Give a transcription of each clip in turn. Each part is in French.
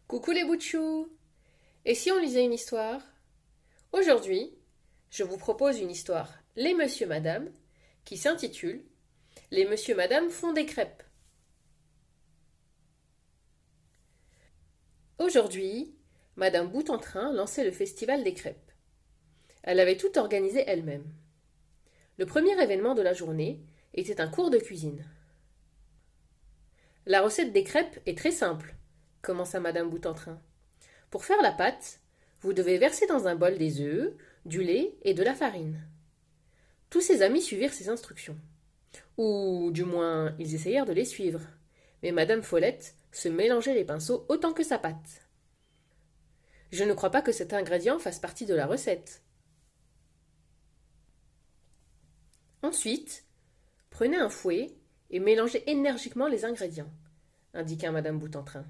Coucou les bouts de chou! Et si on lisait une histoire? Aujourd'hui, je vous propose une histoire Les Monsieur Madame qui s'intitule Les Monsieur Madame font des crêpes. Aujourd'hui, Madame Boute-en-Train lançait le festival des crêpes. Elle avait tout organisé elle-même. Le premier événement de la journée était un cours de cuisine. La recette des crêpes est très simple, commença Madame Boute-en-Train. Pour faire la pâte, vous devez verser dans un bol des œufs, du lait et de la farine. Tous ses amis suivirent ses instructions. Ou du moins, ils essayèrent de les suivre. Mais Madame Follette se mélangeait les pinceaux autant que sa pâte. Je ne crois pas que cet ingrédient fasse partie de la recette. Ensuite, prenez un fouet et mélangez énergiquement les ingrédients, indiqua Madame Boute-en-Train.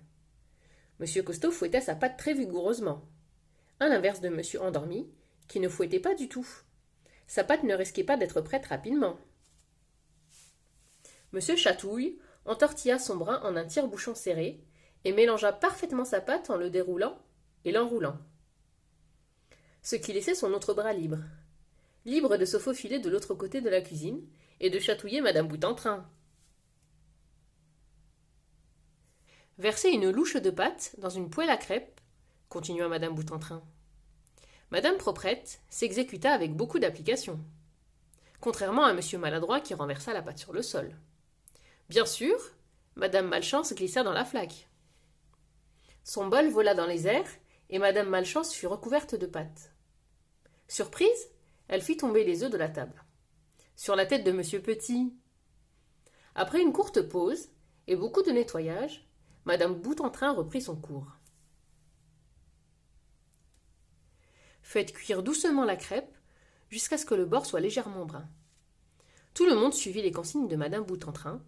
Monsieur Costaud fouettait sa pâte très vigoureusement, à l'inverse de Monsieur Endormi, qui ne fouettait pas du tout. Sa pâte ne risquait pas d'être prête rapidement. Monsieur Chatouille entortilla son brin en un tire-bouchon serré et mélangea parfaitement sa pâte en le déroulant et l'enroulant. Ce qui laissait son autre bras libre. Libre de se faufiler de l'autre côté de la cuisine et de chatouiller Madame Boute-en-Train. Versez une louche de pâte dans une poêle à crêpes, continua Madame Boute-en-Train. Madame Proprette s'exécuta avec beaucoup d'application, contrairement à Monsieur Maladroit qui renversa la pâte sur le sol. Bien sûr, Madame Malchance glissa dans la flaque. Son bol vola dans les airs et Madame Malchance fut recouverte de pâte. Surprise, elle fit tomber les œufs de la table. Sur la tête de Monsieur Petit. Après une courte pause et beaucoup de nettoyage, Madame Boute-en-Train reprit son cours. Faites cuire doucement la crêpe jusqu'à ce que le bord soit légèrement brun. Tout le monde suivit les consignes de Madame Boute-en-Train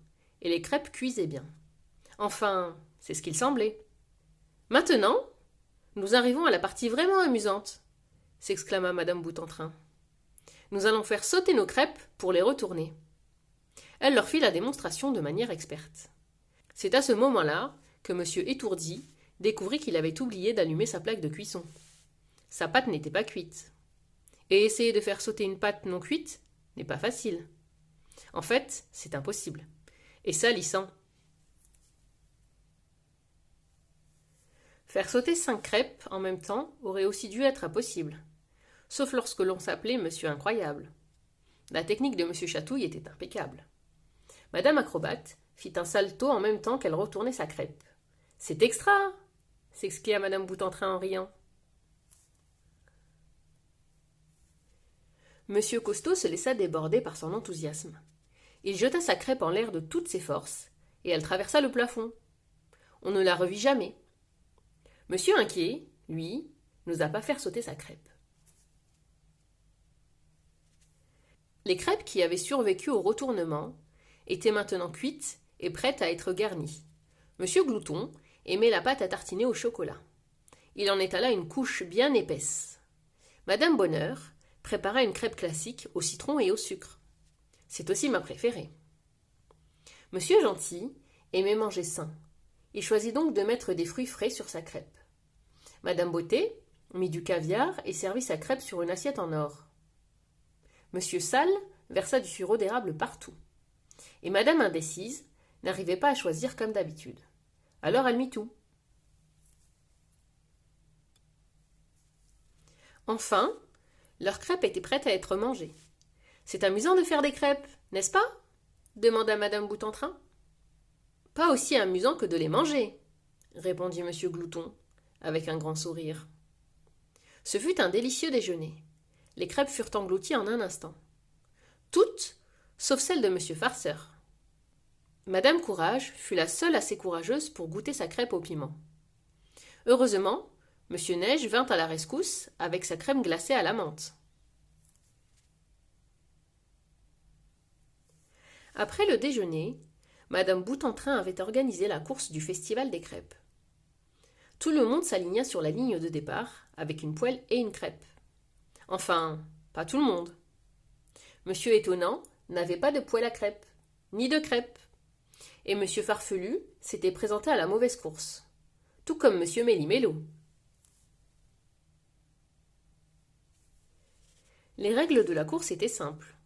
et les crêpes cuisaient bien. Enfin, c'est ce qu'il semblait. Maintenant, nous arrivons à la partie vraiment amusante, s'exclama Madame Boute-en-Train. Nous allons faire sauter nos crêpes pour les retourner. Elle leur fit la démonstration de manière experte. C'est à ce moment-là que Monsieur Étourdi découvrit qu'il avait oublié d'allumer sa plaque de cuisson. Sa pâte n'était pas cuite. Et essayer de faire sauter une pâte non cuite n'est pas facile. En fait, c'est impossible. Et salissant. Faire sauter 5 crêpes en même temps aurait aussi dû être impossible. Sauf lorsque l'on s'appelait Monsieur Incroyable. La technique de Monsieur Chatouille était impeccable. Madame Acrobate fit un salto en même temps qu'elle retournait sa crêpe. « C'est extra !» s'exclama Madame Boute-en-Train en riant. Monsieur Costaud se laissa déborder par son enthousiasme. Il jeta sa crêpe en l'air de toutes ses forces, et elle traversa le plafond. On ne la revit jamais. Monsieur Inquiet, lui, n'osa pas faire sauter sa crêpe. Les crêpes qui avaient survécu au retournement étaient maintenant cuites et prêtes à être garnies. Monsieur Glouton aimait la pâte à tartiner au chocolat. Il en étala une couche bien épaisse. Madame Bonheur prépara une crêpe classique au citron et au sucre. C'est aussi ma préférée. Monsieur Gentil aimait manger sain. Il choisit donc de mettre des fruits frais sur sa crêpe. Madame Beauté mit du caviar et servit sa crêpe sur une assiette en or. Monsieur Sale versa du sirop d'érable partout. Et Madame Indécise n'arrivait pas à choisir comme d'habitude. Alors elle mit tout. Enfin, leur crêpe était prête à être mangée. « C'est amusant de faire des crêpes, n'est-ce pas ?» demanda Madame Boute-en-Train. « Pas aussi amusant que de les manger, » répondit Monsieur Glouton, avec un grand sourire. Ce fut un délicieux déjeuner. Les crêpes furent englouties en un instant. Toutes, sauf celle de Monsieur Farceur. Madame Courage fut la seule assez courageuse pour goûter sa crêpe au piment. Heureusement, Monsieur Neige vint à la rescousse avec sa crème glacée à la menthe. Après le déjeuner, Madame Boute-en-Train avait organisé la course du festival des crêpes. Tout le monde s'aligna sur la ligne de départ avec une poêle et une crêpe. Enfin, pas tout le monde. Monsieur Étonnant n'avait pas de poêle à crêpes, ni de crêpes. Et Monsieur Farfelu s'était présenté à la mauvaise course. tout comme monsieur Méli-Mélo. Les règles de la course étaient simples.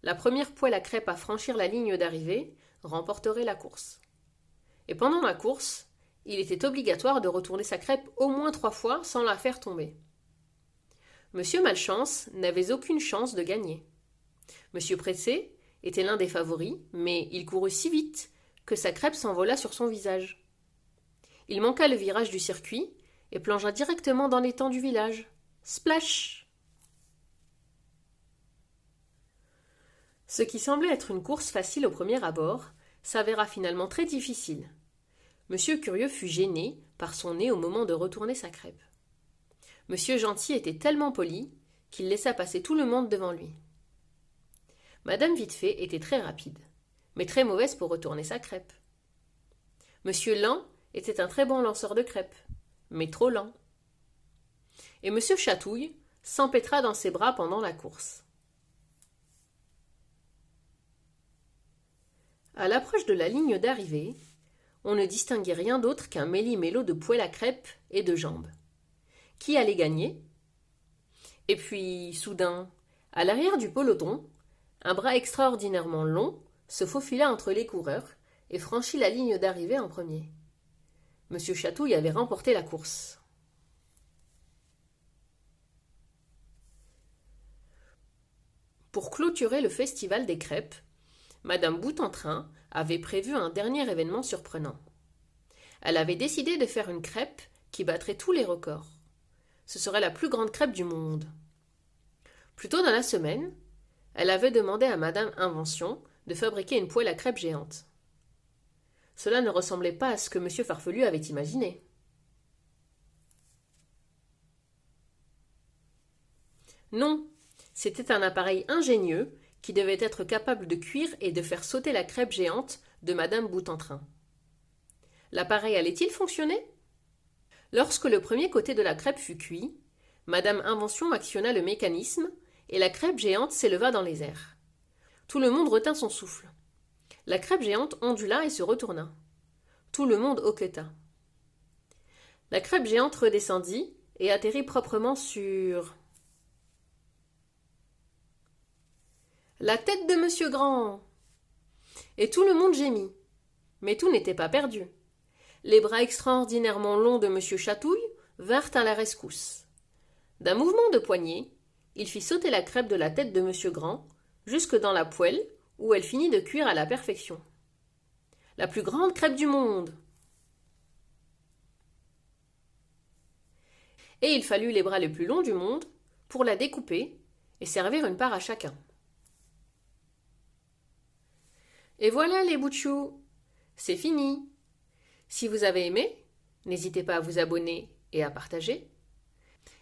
La première poêle à crêpes à franchir la ligne d'arrivée remporterait la course. Et pendant la course, il était obligatoire de retourner sa crêpe au moins 3 fois sans la faire tomber. Monsieur Malchance n'avait aucune chance de gagner. Monsieur Pressé était l'un des favoris, mais il courut si vite que sa crêpe s'envola sur son visage. Il manqua le virage du circuit et plongea directement dans l'étang du village. Splash! Ce qui semblait être une course facile au premier abord s'avéra finalement très difficile. Monsieur Curieux fut gêné par son nez au moment de retourner sa crêpe. Monsieur Gentil était tellement poli qu'il laissa passer tout le monde devant lui. Madame Vitefait était très rapide, mais très mauvaise pour retourner sa crêpe. Monsieur Lent était un très bon lanceur de crêpes, mais trop lent. Et monsieur Chatouille s'empêtra dans ses bras pendant la course. À l'approche de la ligne d'arrivée, on ne distinguait rien d'autre qu'un méli-mélo de poêle à crêpes et de jambes. Qui allait gagner? Et puis, soudain, à l'arrière du peloton, un bras extraordinairement long se faufila entre les coureurs et franchit la ligne d'arrivée en premier. Monsieur Chatouille avait remporté la course. Pour clôturer le festival des crêpes, Madame Boute-en-Train avait prévu un dernier événement surprenant. Elle avait décidé de faire une crêpe qui battrait tous les records. Ce serait la plus grande crêpe du monde. Plus tôt dans la semaine, elle avait demandé à Madame Invention de fabriquer une poêle à crêpes géante. Cela ne ressemblait pas à ce que Monsieur Farfelu avait imaginé. Non, c'était un appareil ingénieux qui devait être capable de cuire et de faire sauter la crêpe géante de Madame Boute-en-Train. L'appareil allait-il fonctionner? Lorsque le premier côté de la crêpe fut cuit, Madame Invention actionna le mécanisme et la crêpe géante s'éleva dans les airs. Tout le monde retint son souffle. La crêpe géante ondula et se retourna. Tout le monde hoqueta. La crêpe géante redescendit et atterrit proprement sur la tête de Monsieur Grand. Et tout le monde gémit. Mais tout n'était pas perdu. Les bras extraordinairement longs de Monsieur Chatouille vinrent à la rescousse. D'un mouvement de poignet, il fit sauter la crêpe de la tête de Monsieur Grand jusque dans la poêle où elle finit de cuire à la perfection. La plus grande crêpe du monde. Et il fallut les bras les plus longs du monde pour la découper et servir une part à chacun. Et voilà les bouts de chou, c'est fini. Si vous avez aimé, n'hésitez pas à vous abonner et à partager.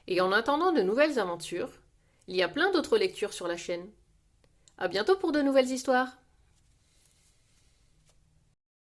Et en attendant de nouvelles aventures, il y a plein d'autres lectures sur la chaîne. À bientôt pour de nouvelles histoires.